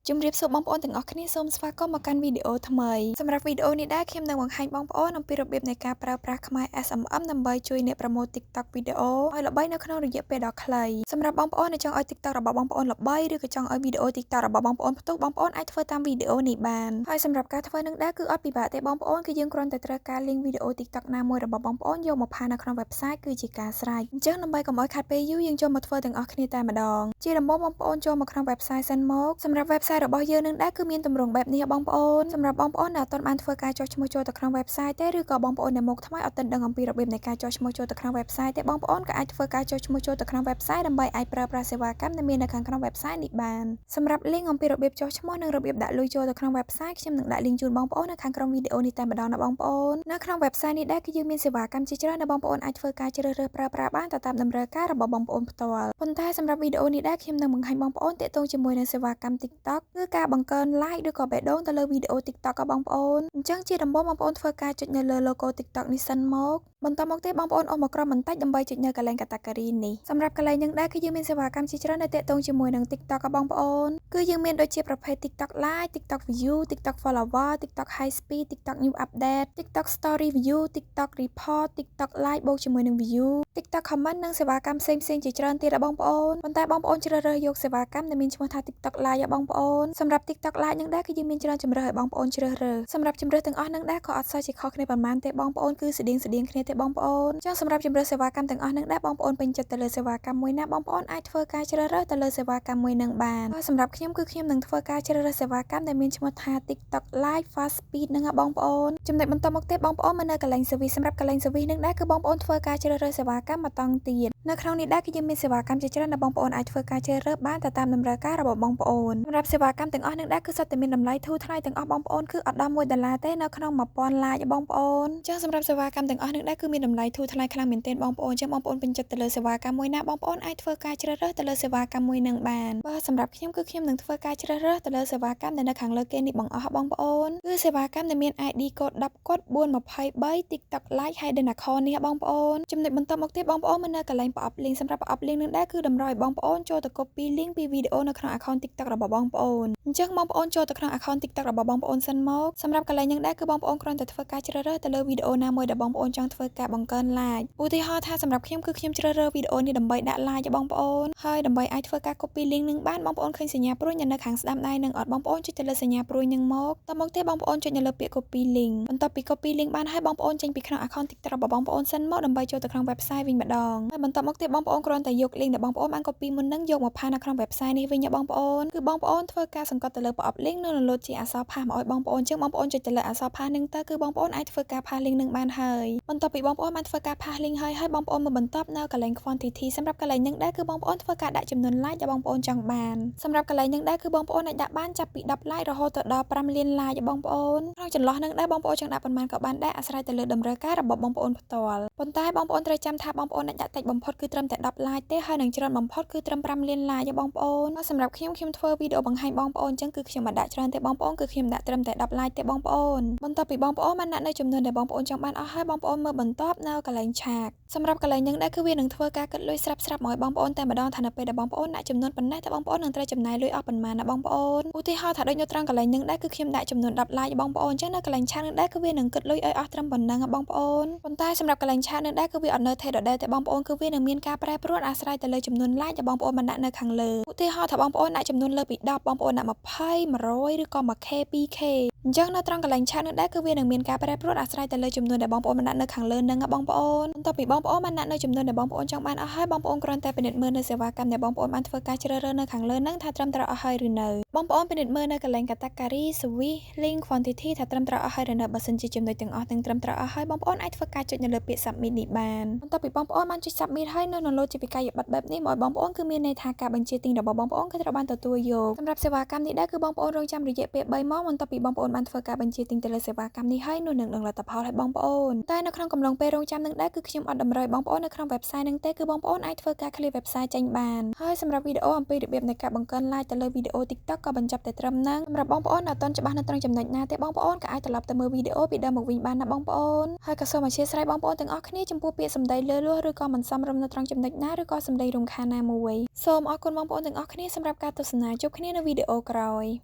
ជំរាបសួរបងប្អូនទាំងអស់គ្នាសូមស្វាគមន៍មកកាន់វីដេអូថ្មីសម្រាប់វីដេអូនេះដែរខ្ញុំនឹងបង្ហាញបងប្អូនអំពីរបៀបនៃការប្រើប្រាស់ខ្មែរ SMM ដើម្បីជួយអ្នកប្រម៉ូទ TikTok វីដេអូឲ្យល្បីនៅក្នុងរយៈពេលដ៏ខ្លីសម្រាប់បងប្អូនដែលចង់ឲ្យ TikTok របស់បងប្អូនល្បីឬក៏ចង់ឲ្យវីដេអូ TikTok របស់បងប្អូនផ្ទុះបងប្អូនអាចធ្វើតាមវីដេអូនេះបានហើយសម្រាប់ការធ្វើនឹងដែរគឺអត់ពិបាកទេបងប្អូនគឺយើងគ្រាន់តែត្រូវការ link វីដេអូ TikTok ណាមួយរបស់បងប្អូនយកមកផានៅក្នុង website គឺជាការស្រេចអញ្ចឹងដើម្បីកុំឲ្យខាត់ពេលយូរយើងចូលមកធ្វើទាំងអស់គ្នាតែម្ដងជាដំបូងបងប្អូនចូលមកក្នុង website សិនមកសម្រាប់ website របស់យើងនឹងដែរគឺមានទម្រង់បែបនេះបងប្អូនសម្រាប់បងប្អូនដែលអត់ទាន់បានធ្វើការចុះឈ្មោះចូលទៅក្នុង website ទេឬក៏បងប្អូនដែលមកថ្មីអត់ទាន់ដឹងអំពីរបៀបនៃការចុះឈ្មោះចូលទៅក្នុង website ទេបងប្អូនក៏អាចធ្វើការចុះឈ្មោះចូលទៅក្នុង website ដើម្បីអាចប្រើប្រាស់សេវាកម្មដែលមាននៅខាងក្នុង website នេះបានសម្រាប់ link អំពីរបៀបចុះឈ្មោះនិងរបៀបដាក់លុយចូលទៅក្នុង website ខ្ញុំនឹងដាក់ link ជូនបងប្អូននៅខាងក្រោមវីដេអូនេះតែម្ដងណាបងប្អូននៅក្នុង website នេះដែរគឺយើងមានសេវាកម្មជាច្រើនដែលបងប្អូនអាចធ្វើការជ្រើសរើសប្រើប្រាស់បានទៅតាមតម្រូវការរបស់បងប្អូនផ្ទាល់ប៉ុន្តែសម្រាប់វីដេអូនេះដែរខ្ញុំនឹងបង្ហាញបងប្អូនទាក់ទងជាមួយនឹងសេវាកម្ម TikTok គឺការបង្កើន like ឬក៏បេះដូងទៅលើវីដេអូ TikTok របស់បងប្អូនអញ្ចឹងជាដំបូងបងប្អូនធ្វើការចុចនៅលើ logo TikTok នេះសិនមកបន្តមកទៀតបងប្អូនអុសមកក្រោមបន្តិចដើម្បីចុចនៅកន្លែង category នេះសម្រាប់កន្លែងនឹងដែរគឺយើងមានសេវាកម្មជាច្រើនដែលទាក់ទងជាមួយនឹង TikTok របស់បងប្អូនគឺយើងមានដូចជាប្រភេទ TikTok Live TikTok View TikTok Follower TikTok High Speed TikTok New Update TikTok Story View TikTok Report TikTok Live បូកជាមួយនឹង View TikTok Comment និងសេវាកម្មផ្សេងៗជាច្រើនទៀតរបស់បងប្អូនប៉ុន្តែបងប្អូនជ្រើសរើសយកសេវាកម្មដែលមានឈ្មោះថា TikTok Live របស់បងប្អូនសម្រាប់ TikTok Live នឹងដែរគឺយើងមានច្រើនជម្រើសឲ្យបងប្អូនជ្រើសរើសសម្រាប់ជម្រើសទាំងអស់នឹងដែរក៏អត់សូវជាខុសគ្នាប៉ុន្មានទេបងប្អូនគឺស្តៀងគ្នាទេបងប្អូនចឹងសម្រាប់ជម្រើសសេវាកម្មទាំងអស់នឹងដែរបងប្អូនពេញចិត្តទៅលើសេវាកម្មមួយណាបងប្អូនអាចធ្វើការជ្រើសរើសទៅលើសេវាកម្មមួយនឹងបានហើយសម្រាប់ខ្ញុំគឺខ្ញុំនឹងធ្វើការជ្រើសរើសសេវាកម្មដែលមានឈ្មោះថា TikTok Live Fast Speed នឹងបងប្អូនចំណុចបន្តមកទៀតបងប្អូនមកនៅកន្លែង service សម្រាប់កន្លែង service នឹងដែរគឺបងប្អូនធ្វើការជ្រើសរើសសេវាកម្មមកតង់ទៀតនៅក្នុងនេះដែរគឺយើងមានសេវាកម្មជាច្រើនដែលបងប្អូនអាចធ្វើការជ្រើសរើសបានទៅតាមតម្រូវការរបស់បងប្អូនសម្រាប់សេវាកម្មទាំងអស់នឹងដែរគឺសុទ្ធតែមានតម្លៃធូរថ្លៃទាំងអស់បងប្អូនគឺអត់ដល់$1ទេនៅក្នុង1000 like បងប្អូនចឹងសម្រាប់សេវាកម្មទាំងអស់នឹងដែរគឺមានតម្លៃធូរថ្លៃខ្លាំងមែនទែនបងប្អូនចឹងបងប្អូនពេញចិត្តទៅលើសេវាកម្មមួយណាបងប្អូនអាចធ្វើការជ្រើសរើសទៅលើសេវាកម្មមួយនឹងបានបើសម្រាប់ខ្ញុំគឺខ្ញុំនឹងធ្វើការជ្រើសរើសទៅលើសេវាកម្មដែលនៅខាងលើគេនេះបងអស់បងប្អូនគឺសេវាកម្មដែលមាន ID កូដ10កូដ423 TikTok Live Hidden Account នេះបងប្អូនចំណុចបន្តមកទៀតបងប្អូនមកនៅកន្លែងប្រអប់ link សម្រាប់ប្រអប់ link នឹងដែរគឺតម្រូវឲ្យបងប្អូនចូលទៅ copy link ពីវីដេអូនៅក្នុង account TikTok របស់បងប្អូនអញ្ចឹងបងប្អូនចូលទៅក្នុង account TikTok របស់បងប្អូនសិនមកសម្រាប់កន្លែងនឹងដែរគឺបងប្អូនគ្រាន់តែធ្វើការជ្រើសរើសទៅលើវីដេអូណាមួយដែលបងប្អូនចង់ធ្វើការបង្កើន like ឧទាហរណ៍ថាសម្រាប់ខ្ញុំគឺខ្ញុំជ្រើសរើសវីដេអូនេះដើម្បីដាក់ like choបងប្អូនហើយដើម្បីអាចធ្វើការ copy link នឹងបានបងប្អូនឃើញសញ្ញាព្រួយនៅខាងស្ដាំដៃនឹងអត់បងប្អូនចុចទៅលើសញ្ញាព្រួយនឹងមកតមកទៀតបងប្អូនចុចនៅលើពាក្យ copy link បន្ទាប់ពី copy link បានហើយបងប្អូនចេញពីក្នុង account TikTok របស់បងប្អូនសិនមកដើម្បីចូលទៅក្នុង website វិញម្ដងហើយបន្ទាប់មកទៀតបងប្អូនគ្រាន់តែយក link ដែលបងប្អូនបាន copy មុននឹងយកមកផានៅក្នុង website នេះវិញបងប្អូនគឺបងប្អូនធ្វើការសង្កត់ទៅលើប្រអប់ link និង download ជាអក្សរផាសមកឲ្យបងប្អូនចឹងបងប្អូនចុចទៅលើអក្សរផាសនឹងទៅគឺបងប្អូនអាចធ្វើការផាស link នឹងបានហើយបន្ទាប់ពីបងប្អូនបានធ្វើការផាស link ហើយបងប្អូនមកបន្ទាប់នៅកន្លែង quantity សម្រាប់កន្លែងនឹងដែរគឺបងប្អូនធ្វើការដាក់ចំនួន like ដែលបងប្អូនចង់បានសម្រាប់កន្លែងនឹងដែរគឺបងប្អូនអាចដាក់បានចាប់ពី10 like រហូតទៅដល់5លាន like បងប្អូនក្នុងចន្លោះនឹងដែរបងប្អូនចង់ដាក់ប៉ុន្មានក៏បានដែរអាស្រ័យទៅលើតម្រូវការរបស់បងប្អូនផ្ទាល់ប៉ុន្តែបងប្អូនត្រូវចាំថាបងប្អូនអាចដាក់តិចបំផុតគឺត្រឹមតែ10 like ទេហើយនឹងច្រើនបំផុតគឺត្រឹម5លាន like បងប្អូនហើយសម្រាប់ខ្ញុំធ្វើវីដេអូបង្ហាញបងប្អូនចឹងគឺខ្ញុំមិនដាក់ច្រើនទេបងប្អូនគឺខ្ញុំដាក់ត្រឹមតែ10 like ទេបងប្អូនបន្ទាប់ពីបងប្អូនបានដាក់នៅចំនួនដែលបងប្អូនចង់បានអស់ហើយបងប្អូនមើលបន្ទាប់នៅកន្លែងឆាកសម្រាប់កន្លែងនឹងដែរគឺវានឹងធ្វើការគិតលុយស្រាប់ៗមកឲ្យបងប្អូនតែម្ដងថានៅពេលដែលបងប្អូនដាក់ចំនួនប៉ុណ្ណេះតែបងប្អូននឹងត្រូវចំណាយលុយអស់ប៉ុន្មានណាបងប្អូនឧទាហរណ៍ថាដូចនៅត្រង់កន្លែងនឹងដែរគឺខ្ញុំដាក់ចំនួន10 like បងប្អូនចឹងនៅកន្លែងឆាកនឹងដែរគឺវានឹងគិតលុយឲ្យអស់ត្រឹមប៉ុណ្ណឹងបងប្អូនប៉ុន្តែសម្រាប់កន្លែងឆាកនឹងដែរគឺវាអត់នៅថេរដដែលទេបងប្អូនគឺវានឹងមានការប្រែប្រួលអាស្រ័យទៅលើចំនួន like ដែលបងប្អូនបានដាក់នៅខាងលើឧទាហរណ៍ថាបងប្អូនដាក់ចំនួនលើពី10បងប្អូនដាក់20 100ឬក៏ 1k 2k អញ្ចឹងនៅត្រង់កន្លែងឆាកនឹងដែរគឺវានឹងមានការប្រែប្រួលអាស្រ័យទៅលើចំនួនដែលបងប្អូនបានដាក់នៅខាងលើនឹងបងប្អូនបន្ទាប់ពីបងប្អូនបានដាក់នៅចំនួនដែលបងប្អូនចង់បានអស់ហើយបងប្អូនគ្រាន់តែពិនិត្យមើលនៅសេវាកម្មដែលបងប្អូនបានធ្វើការជ្រើសរើសនៅខាងលើនឹងថាត្រឹមត្រូវអស់ហើយឬនៅបងប្អូនពិនិត្យមើលនៅកន្លែង category service link quantity ថាត្រឹមត្រូវអស់ហើយឬនៅបើសិនជាចំណុចទាំងអស់ទាំងត្រឹមត្រូវអស់ហើយបងប្អូនអាចធ្វើការចុចនៅលើពាក្យ submit នេះបានបន្ទាប់ពីបងប្អូនបានចុច submit ហើយនៅ download ជាវិក័យប័ត្របែបនេះមកឲ្យបងប្អូនគឺមានន័យថាការបញ្ជាទិញរបស់បងប្អូនគឺត្រូវបានទទួលយកសម្រាប់សេវាកម្មនេះដែរគឺបងប្អូនរងចាំរយៈពេល3ម៉ោងបន្ទាប់ពីបងប្អូនបានធ្វើការបញ្ជាទិញទៅលើសេវាកម្មនេះហើយនោះនឹងដឹងលទ្ធផលឲ្យបងប្អូនតែនៅក្នុងកំឡុងពេលរងចាំនឹងដែរគឺខ្ញុំអត់តម្រូវឲ្យបងប្អូននៅក្នុង website នឹងទេគឺបងប្អូនអាចធ្វើការ clear website ចេញបានហើយសម្រាប់វីដេអូអំពីរបៀបនៃការបង្កើន like ទៅលើវីដេអូ TikTok ក៏បញ្ចប់តែត្រឹមហ្នឹងសម្រាប់បងប្អូនដែលអត់ទាន់ច្បាស់នៅត្រង់ចំណុចណាទេបងប្អូនក៏អាចត្រឡប់ទៅមើលវីដេអូពីដើមមកវិញបានណាបងប្អូនហើយក៏សូមអធិស្ឋានបងប្អូនទាំងអស់គ្នាចំពោះពាក្យសម្ដីលើសលួសឬក៏មិនសមរម្យនៅត្រង់ចំណុចណាឬក៏សម្ដីរំខានណាមួយសូមអរគុណបងប្អូនទាំងអស់គ្នាសម្រាប់ការទស្សនាជួបគ្នានៅវីដេអូក្រោយ